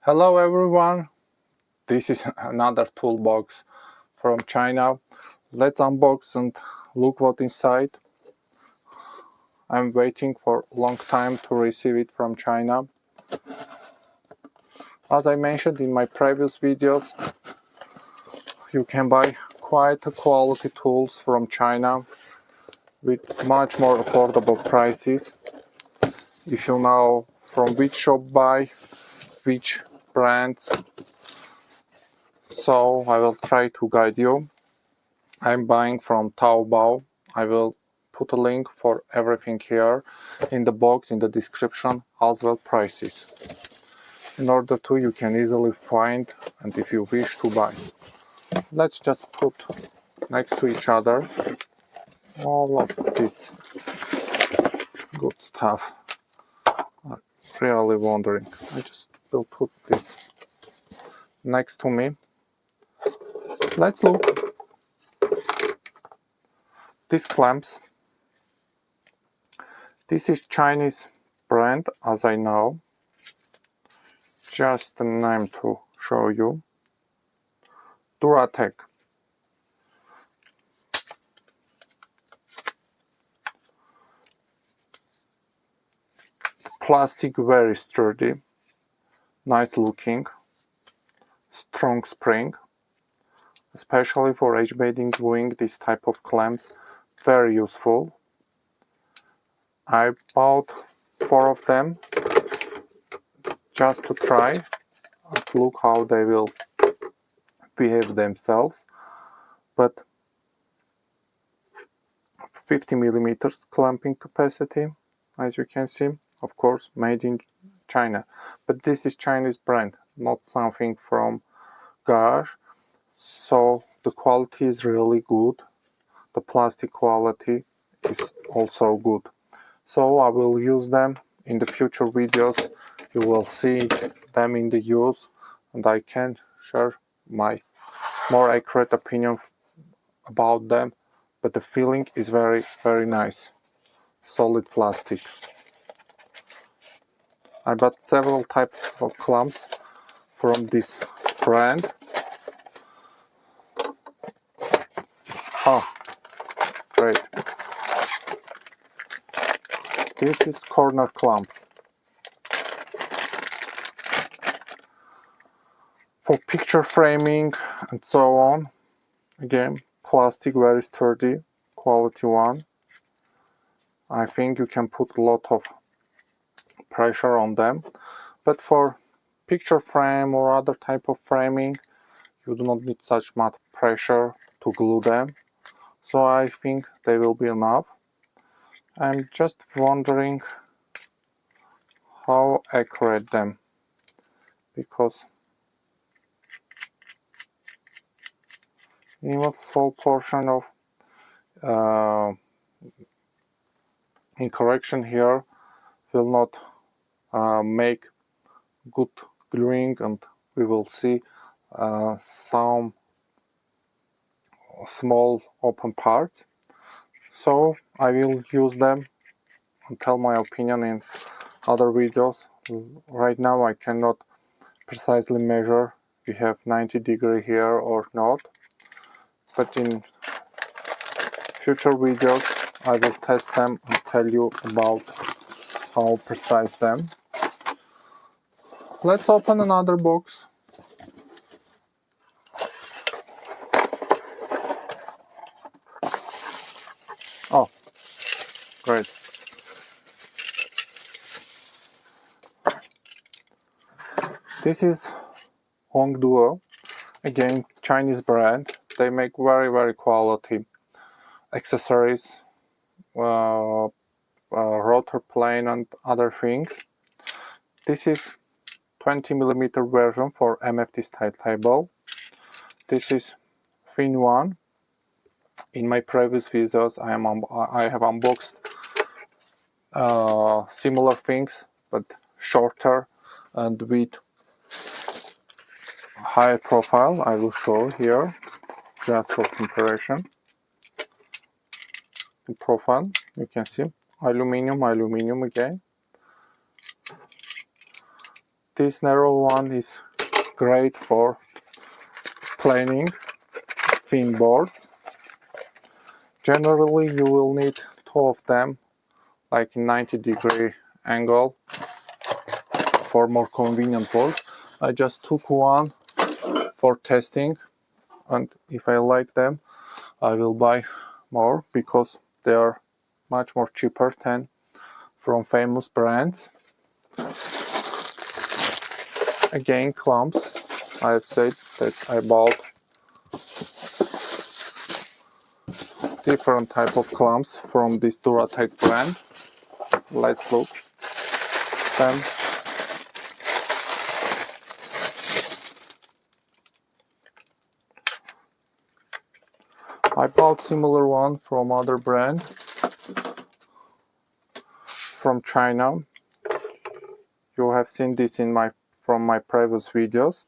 Hello everyone, this is another toolbox from China. Let's unbox and look what inside. I'm waiting for a long time to receive it from China. As I mentioned in my previous videos, you can buy quite quality tools from China with much more affordable prices. If you know from which shop buy, which brands, so I will try to guide you. I'm buying from Taobao. I will put a link for everything here in the box, in the description, as well prices. In order to, you can easily find, and if you wish to buy. Let's just put next to each other all of this good stuff. I'm really wondering. I just will put this next to me. Let's look. These clamps. This is Chinese brand, as I know. Just a name to show you. Duratec. Plastic very sturdy, nice looking, strong spring, especially for edge bedding gluing. This type of clamps very useful. I bought 4 of them just to try and look how they will behave themselves. But 50 millimeters clamping capacity, as you can see, of course made in China, but this is Chinese brand, not something from garage, so the quality is really good. The plastic quality is also good, so I will use them in the future videos. You will see them in the use, and I can share my more accurate opinion about them, but the feeling is very nice. Solid plastic. I bought several types of clamps from this brand. Oh, great. This is corner clamps. For picture framing and so on. Again, plastic, very sturdy, quality one. I think you can put a lot of pressure on them. But for picture frame or other type of framing, you do not need such much pressure to glue them. So I think they will be enough. I'm just wondering how accurate them, because even small portion of incorrection here will not make good gluing, and we will see some small open parts. So I will use them and tell my opinion in other videos. Right now I cannot precisely measure we have 90-degree here or not, but in future videos I will test them and tell you about how precise them. Let's open another box. Oh, great. This is Duo, again Chinese brand. They make very quality accessories, rotor plane and other things. This is 20mm version for MFT style table. This is thin one. In my previous videos I have unboxed similar things, but shorter and with higher profile. I will show here just for comparison. The profile, you can see aluminum again. This narrow one is great for planing thin boards. Generally you will need two of them, like 90-degree angle, for more convenient work. I just took one for testing, and if I like them I will buy more because they are much more cheaper than from famous brands. Again, clamps. I have said that I bought different type of clamps from this Duratec brand. Let's look them. I bought similar one from other brand from China. You have seen this in from my previous videos.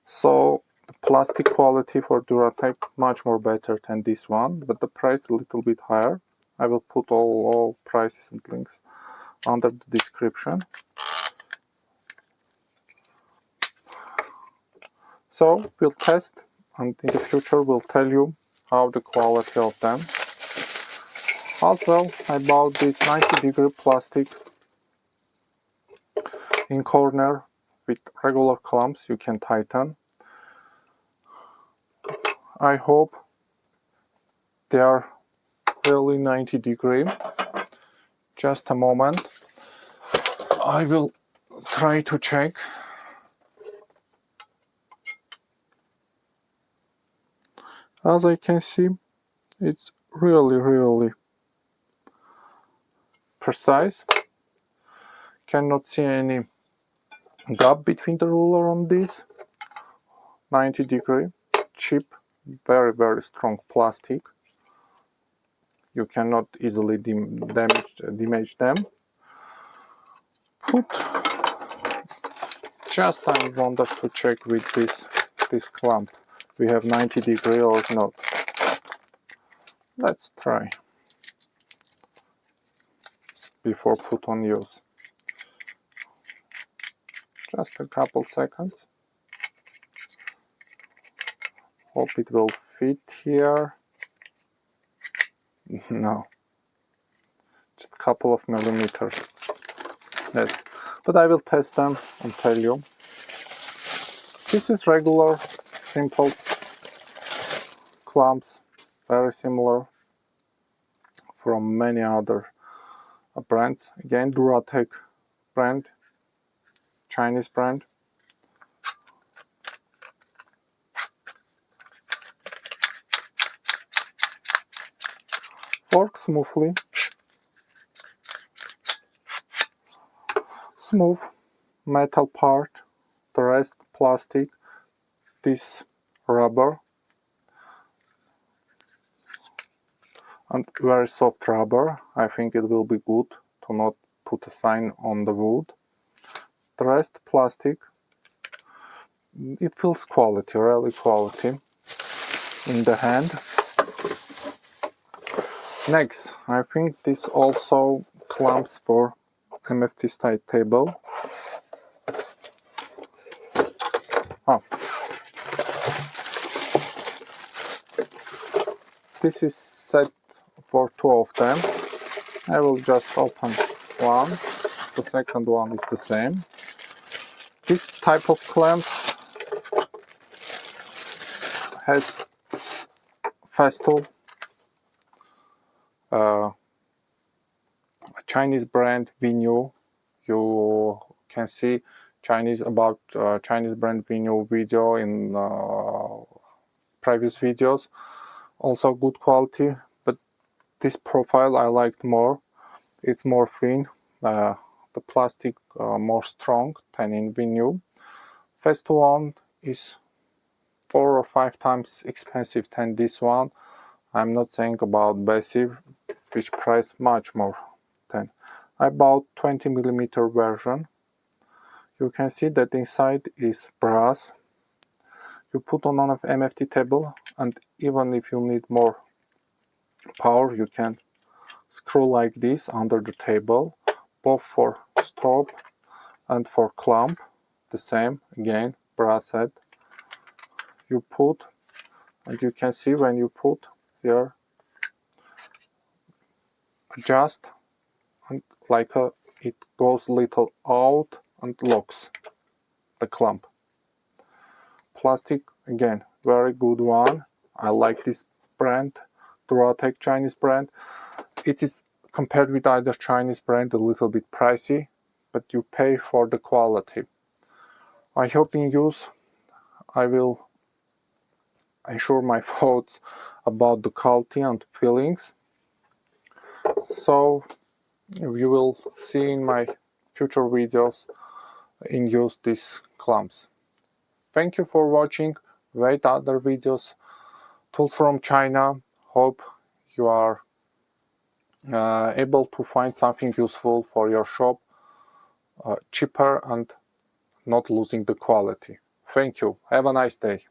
So the plastic quality for Duratec much more better than this one, but the price a little bit higher. I will put all prices and links under the description. So we'll test, and in the future we'll tell you how the quality of them. As well, I bought this 90-degree plastic in corner with regular clamps you can tighten. I hope they are really 90-degree. Just a moment, I will try to check. As I can see, it's really precise. Cannot see any gap between the ruler on this. 90-degree, cheap, very strong plastic. You cannot easily damage them. Just I wanted to check with this clamp. We have 90-degree or not. Let's try before put on use. Just a couple seconds. Hope it will fit here. No, just a couple of millimeters. Yes, but I will test them and tell you. This is regular, simple clamps, very similar from many other brands. Again, Duratec brand, Chinese brand. Works smoothly. Smooth metal part, the rest plastic, this rubber, and very soft rubber. I think it will be good to not put a sign on the wood. The rest plastic. It feels quality, really quality in the hand. Next, I think this also clamps for MFT side table. This is set for two of them. I will just open one. The second one is the same. This type of clamp has Festool, a Chinese brand we knew. You can see Chinese brand we knew video in previous videos. Also good quality, but this profile I liked more. It's more thin, the plastic more strong than in Venue. Festool one is 4 or 5 times expensive than this one. I'm not saying about Bessive, which price much more than. I bought 20mm version. You can see that inside is brass. You put on an MFT table, and even if you need more power, you can screw like this under the table, both for stop And for clamp, the same again, brass head. You put, and you can see when you put here, adjust, and it goes little out and locks the clamp. Plastic, again, very good one. I like this brand, Duratec Chinese brand. It is, compared with other Chinese brand, a little bit pricey, but you pay for the quality. I hope in use I will ensure my thoughts about the quality and feelings. So you will see in my future videos in use these clamps. Thank you for watching. Wait other videos, tools from China. Hope you are able to find something useful for your shop, cheaper and not losing the quality. Thank you. Have a nice day.